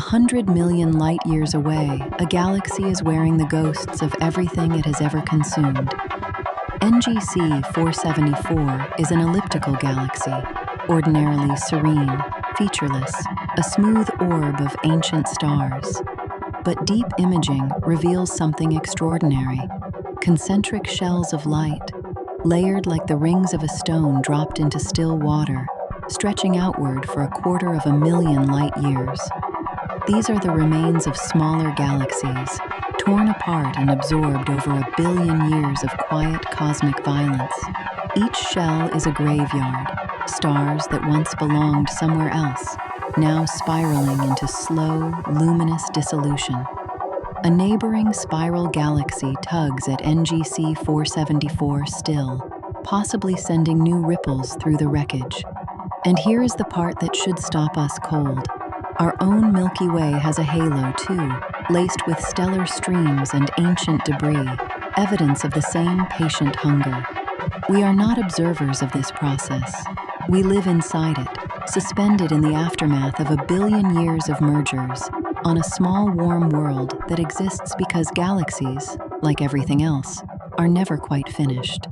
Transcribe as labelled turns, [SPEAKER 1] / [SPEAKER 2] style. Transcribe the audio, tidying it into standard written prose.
[SPEAKER 1] 100 million light-years away, a galaxy is wearing the ghosts of everything it has ever consumed. NGC 474 is an elliptical galaxy, ordinarily serene, featureless, a smooth orb of ancient stars. But deep imaging reveals something extraordinary: concentric shells of light, layered like the rings of a stone dropped into still water, stretching outward for 250,000 light-years. These are the remains of smaller galaxies, torn apart and absorbed over 1 billion years of quiet cosmic violence. Each shell is a graveyard, stars that once belonged somewhere else, now spiraling into slow, luminous dissolution. A neighboring spiral galaxy tugs at NGC 474 still, possibly sending new ripples through the wreckage. And here is the part that should stop us cold. Our own Milky Way has a halo too, laced with stellar streams and ancient debris, evidence of the same patient hunger. We are not observers of this process. We live inside it, suspended in the aftermath of 1 billion years of mergers, on a small warm world that exists because galaxies, like everything else, are never quite finished.